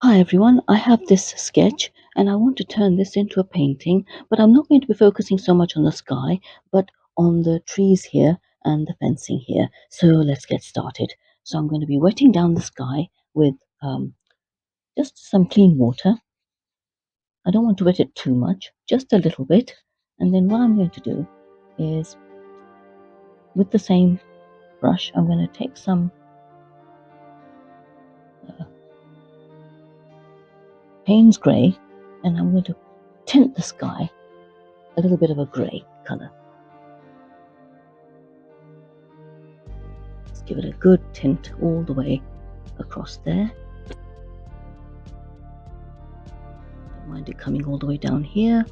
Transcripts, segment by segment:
Hi everyone, I have this sketch and I want to turn this into a painting, but I'm not going to be focusing so much on the sky, but on the trees here and the fencing here. So let's get started. So I'm going to be wetting down the sky with just some clean water. I don't want to wet it too much, just a little bit. And then what I'm going to do is, with the same brush, I'm going to take some Payne's grey and I'm going to tint the sky a little bit of a grey colour. Give it a good tint all the way across there. Don't mind it coming all the way down here.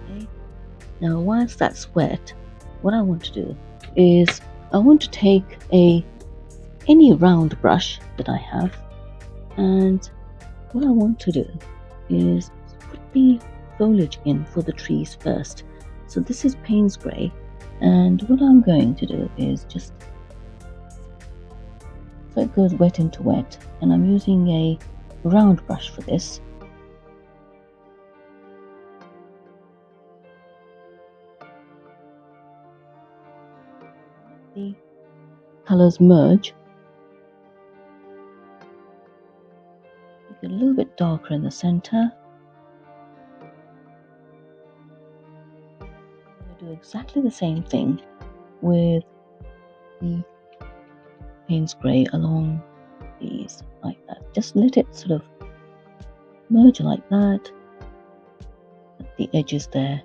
Okay. Now whilst that's wet, what I want to do is I want to take any round brush that I have, and what I want to do is put the foliage in for the trees first. So this is Payne's grey, and what I'm going to do is just so it goes wet into wet, and I'm using a round brush for this. The colours merge. Make it a little bit darker in the center. I'm going to do exactly the same thing with the Payne's grey along these, like that. Just let it sort of merge like that at the edges there.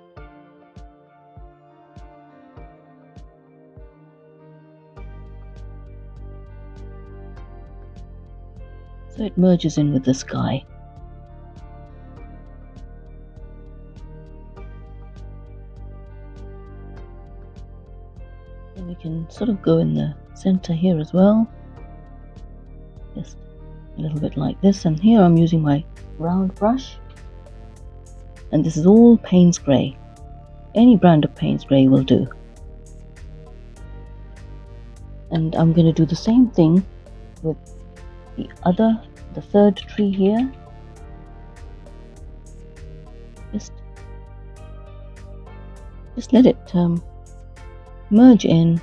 So it merges in with the sky. Then we can sort of go in the center here as well. Just a little bit like this. And here I'm using my round brush. And this is all Payne's grey. Any brand of Payne's grey will do. And I'm going to do the same thing with the third tree here. Just let it merge in.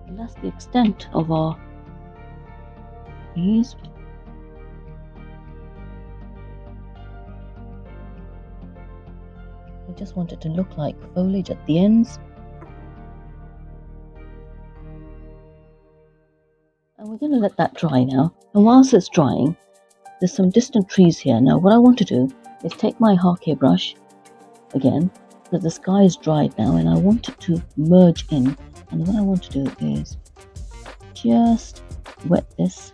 And that's the extent of our trees. I just want it to look like foliage at the ends. And we're going to let that dry now. And whilst it's drying, there's some distant trees here. Now what I want to do is take my Hake brush again, because the sky is dried now and I want it to merge in. And what I want to do is just wet this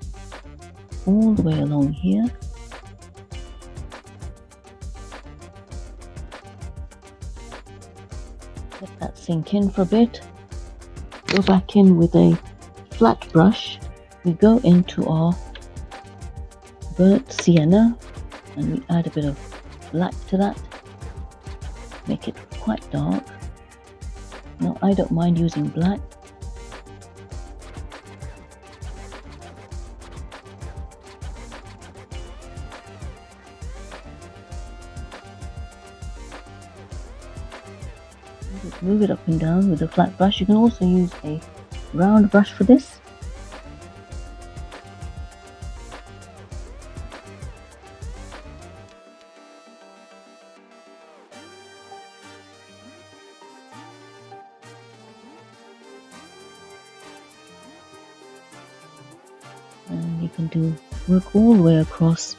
all the way along here. Let that sink in for a bit. Go back in with a flat brush. We go into our burnt sienna and we add a bit of black to that. Make it quite dark. Now I don't mind using black. Move it up and down with a flat brush. You can also use a round brush for this. And you can do work all the way across.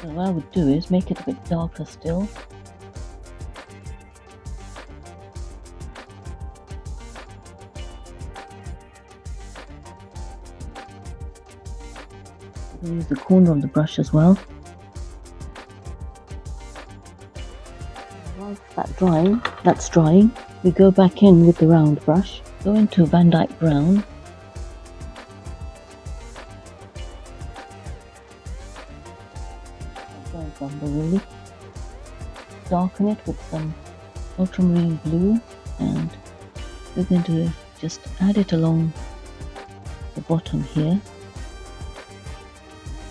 So what I would do is make it a bit darker still. Use the corner of the brush as well. Whilst that's drying, we go back in with the round brush, go into Van Dyke Brown. Really darken it with some ultramarine blue, and we're going to just add it along the bottom here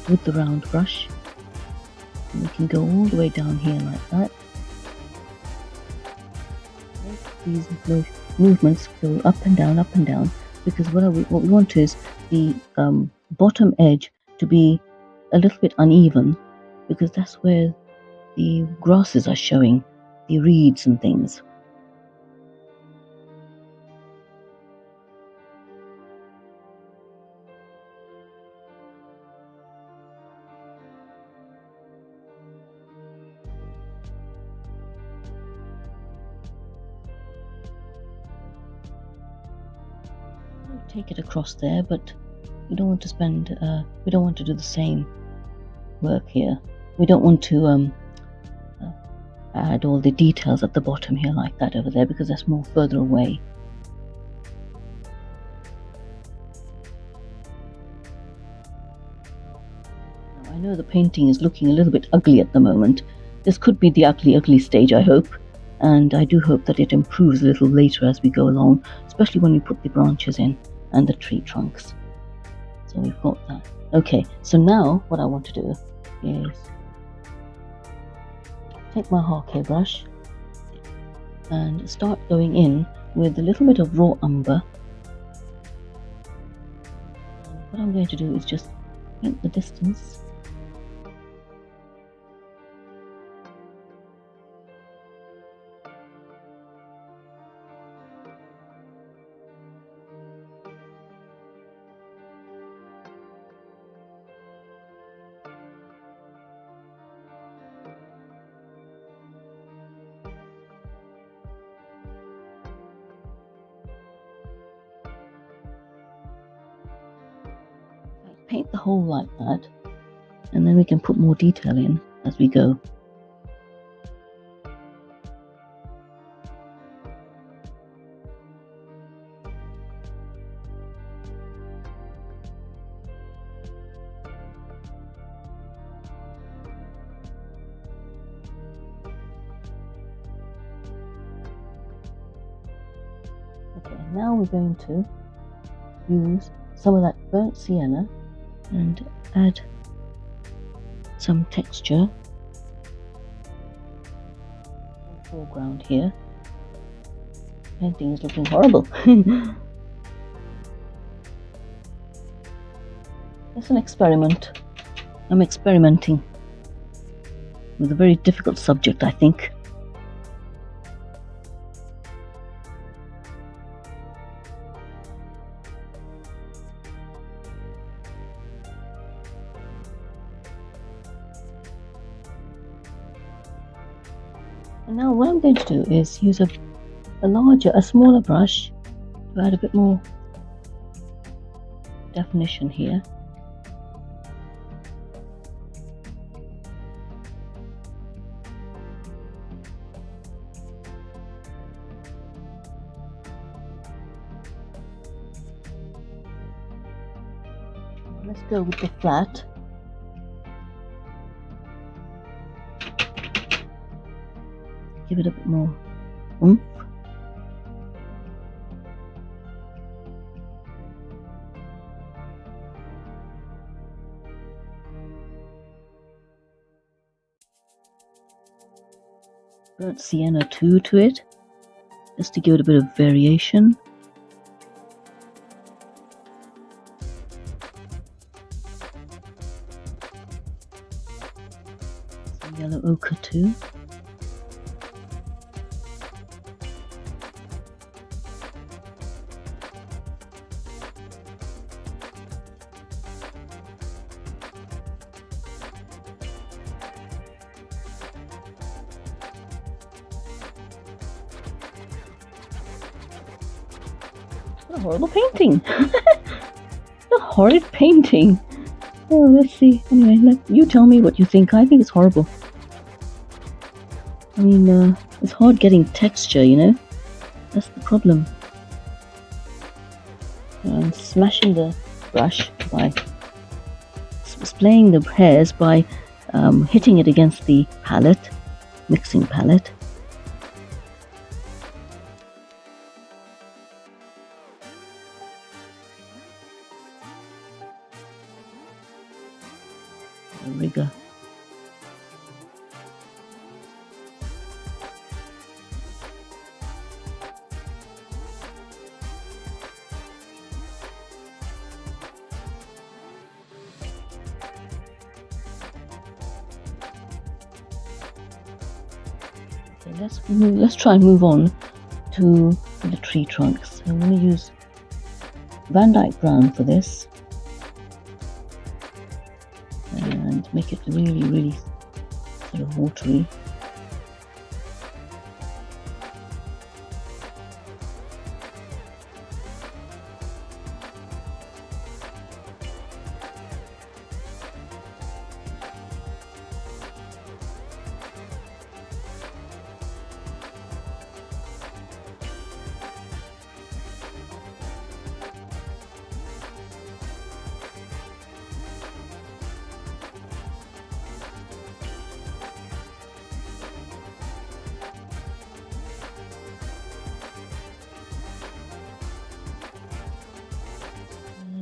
with the round brush, and we can go all the way down here like that. These movements go up and down, because what we want is the bottom edge to be a little bit uneven, because that's where the grasses are showing, the reeds and things. Take it across there, but we don't want to spend we don't want to do the same work here. We don't want to add all the details at the bottom here like that over there, because that's more further away. Now, I know the painting is looking a little bit ugly at the moment. This could be the ugly stage, I hope, and I do hope that it improves a little later as we go along, especially when we put the branches in and the tree trunks. So we've got that. Okay, so now what I want to do is take my Hake brush and start going in with a little bit of raw umber. And what I'm going to do is just paint the distance. Paint the hole like that, and then we can put more detail in as we go. Okay, now we're going to use some of that burnt sienna and add some texture. Foreground here. Painting is looking horrible. It's an experiment. I'm experimenting with a very difficult subject, I think. And now what I'm going to do is use a smaller brush to add a bit more definition here. Let's go with the flat. Give it a bit more oomph. Burnt sienna too to it, just to give it a bit of variation. Some yellow ochre too. What a horrible painting! A horrid painting! Oh, let's see. Anyway, you tell me what you think. I think it's horrible. I mean, it's hard getting texture, you know? That's the problem. I'm smashing the brush by splaying the hairs by hitting it against the palette, mixing palette. The rigor. Let's try and move on to the tree trunks. I'm going to use Van Dyke Brown for this and make it really sort of watery.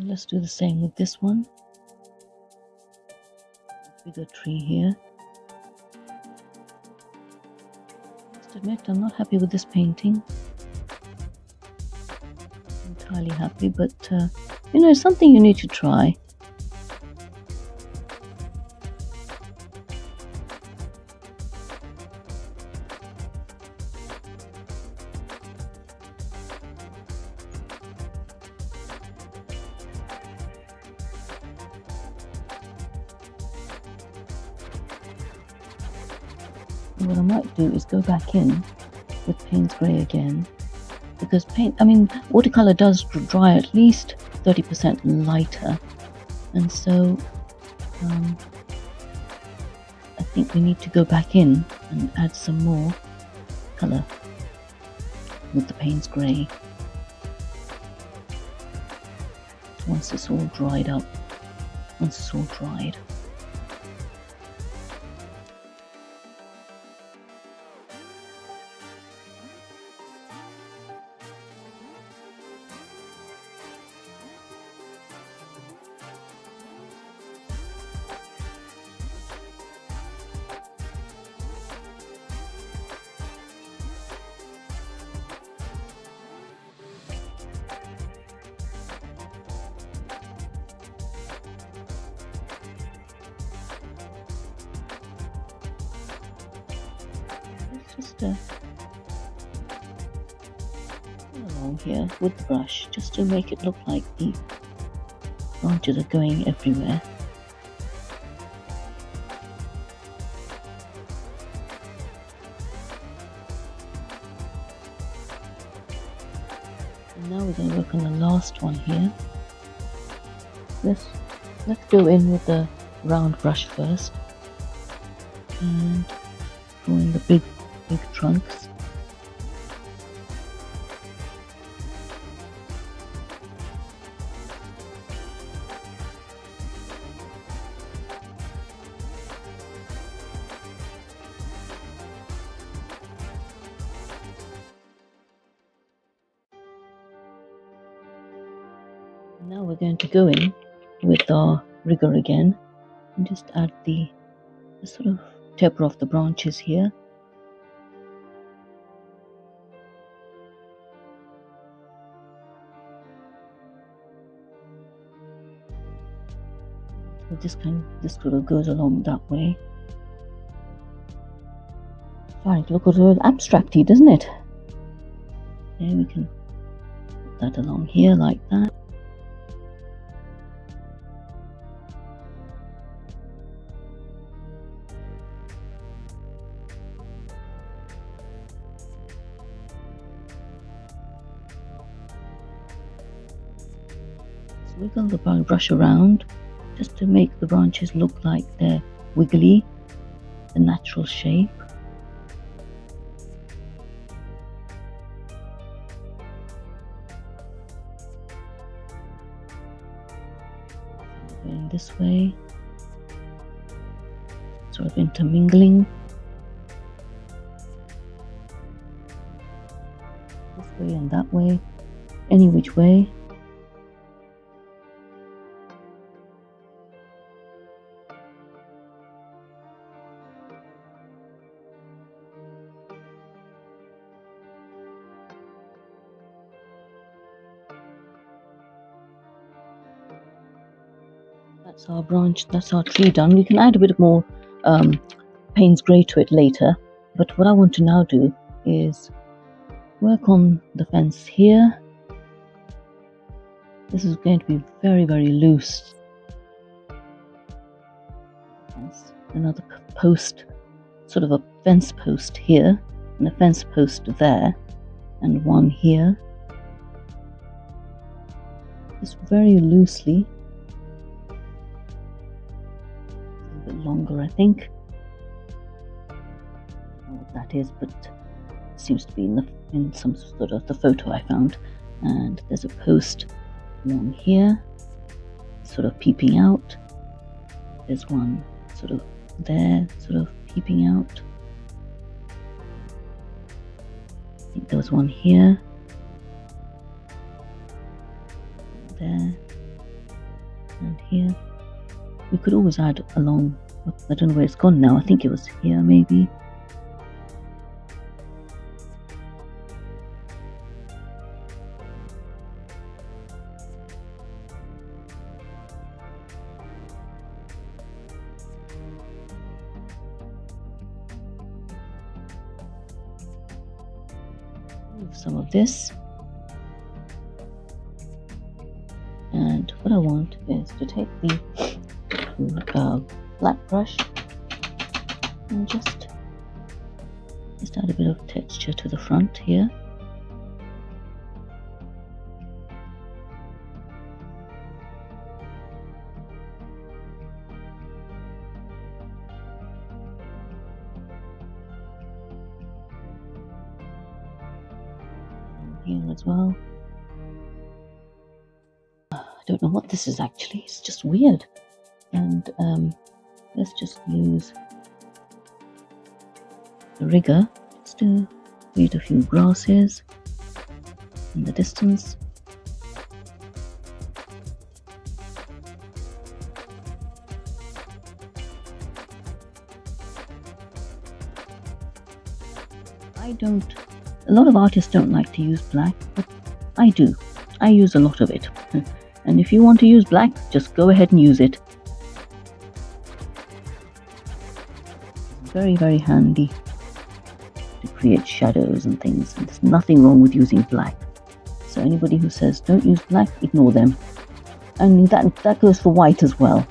Let's do the same with this one. Bigger tree here. Must admit, I'm not happy with this painting. Entirely happy, but you know, it's something you need to try. What I might do is go back in with Payne's Grey again, because watercolor does dry at least 30% lighter, and so I think we need to go back in and add some more color with the Payne's Grey once it's all dried up, once it's all dried. Just along here with the brush, just to make it look like the branches are going everywhere. And now we're going to work on the last one here. Let's go in with the round brush first and go in the big trunks. Now we're going to go in with our rigor again and just add the sort of taper off the branches here. So this sort of goes along that way. Starting to look a little abstracty, doesn't it? There, we can put that along here like that. Wiggle the brush around just to make the branches look like they're wiggly, the natural shape. Going this way, sort of intermingling. This way and that way, any which way. That's our branch, that's our tree done. We can add a bit more Payne's grey to it later, but what I want to now do is work on the fence here. This is going to be very, very loose. Another post, sort of a fence post here, and a fence post there, and one here. Just very loosely. A bit longer, I think. I don't know what that is, but it seems to be in some sort of the photo I found. And there's a post, one here, sort of peeping out. There's one sort of there, sort of peeping out. I think there was one here, there, and here. We could always add along, I don't know where it's gone now, I think it was here maybe. Move some of this. And what I want is to take the black brush and just add a bit of texture to the front here. And here as well. I don't know what this is actually, it's just weird. And let's just use the rigger just to create a few grasses in the distance. A lot of artists don't like to use black, but I do. I use a lot of it. And if you want to use black, just go ahead and use it. Very, very handy to create shadows and things, and there's nothing wrong with using black. So anybody who says don't use black, ignore them. And that goes for white as well.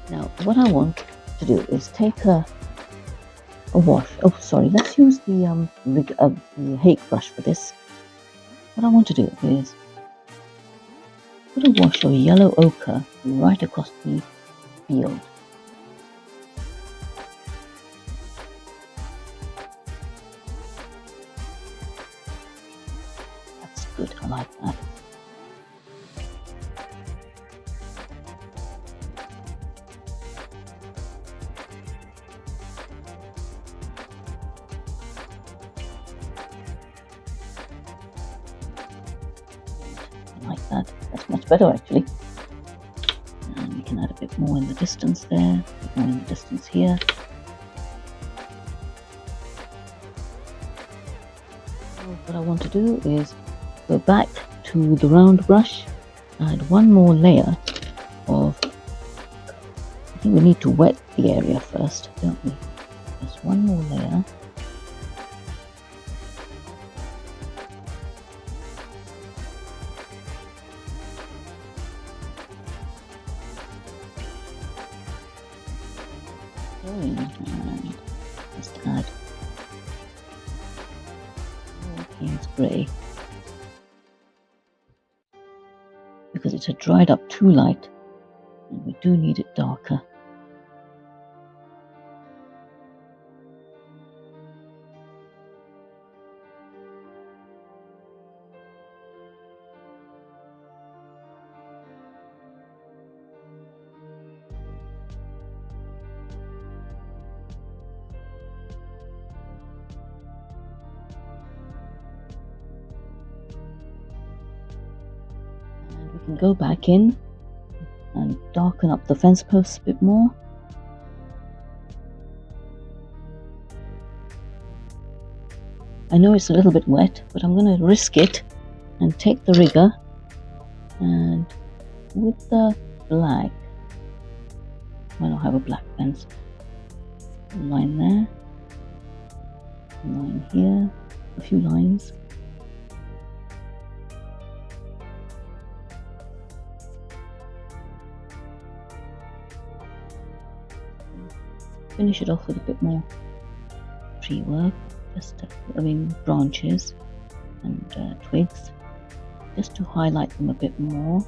Now what I want to do is take a wash. Oh, sorry. Let's use the Hake brush for this. What I want to do is put a wash of yellow ochre right across the field. That's good. I like that. Like that. That's much better actually. And we can add a bit more in the distance there, a bit more in the distance here. So what I want to do is go back to the round brush, add one more layer of, I think we need to wet the area first, don't we? Just one more layer. going and just add more Payne's grey because it had dried up too light and we do need it darker. And we can go back in and darken up the fence posts a bit more. I know it's a little bit wet, but I'm going to risk it and take the rigger and with the black, I don't have a black fence, a line there, a line here, a few lines. Finish it off with a bit more tree work, branches and twigs, just to highlight them a bit more.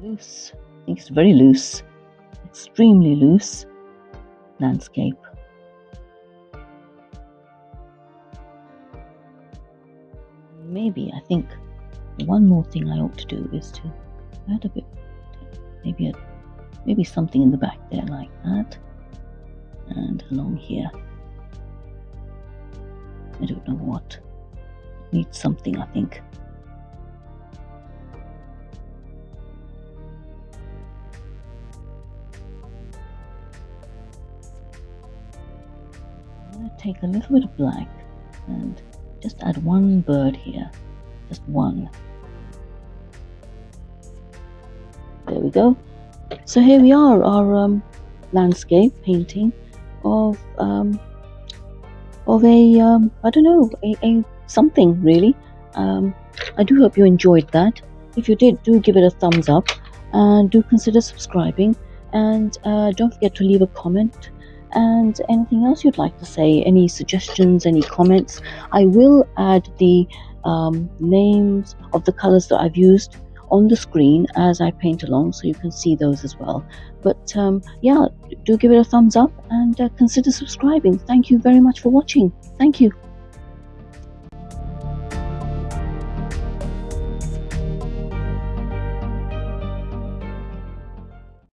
Loose. I think it's very loose, extremely loose landscape. Maybe I think one more thing I ought to do is to add a bit, maybe something in the back there like that, and along here. I don't know what. It needs something, I think. Take a little bit of black and just add one bird here, just one. There we go. So here we are, our landscape painting of a I don't know, a something really. I do hope you enjoyed that. If you did, do give it a thumbs up and do consider subscribing, and don't forget to leave a comment. And anything else you'd like to say, any suggestions, any comments. I will add the names of the colors that I've used on the screen as I paint along, so you can see those as well. But yeah, do give it a thumbs up and consider subscribing. Thank you very much for watching. Thank you.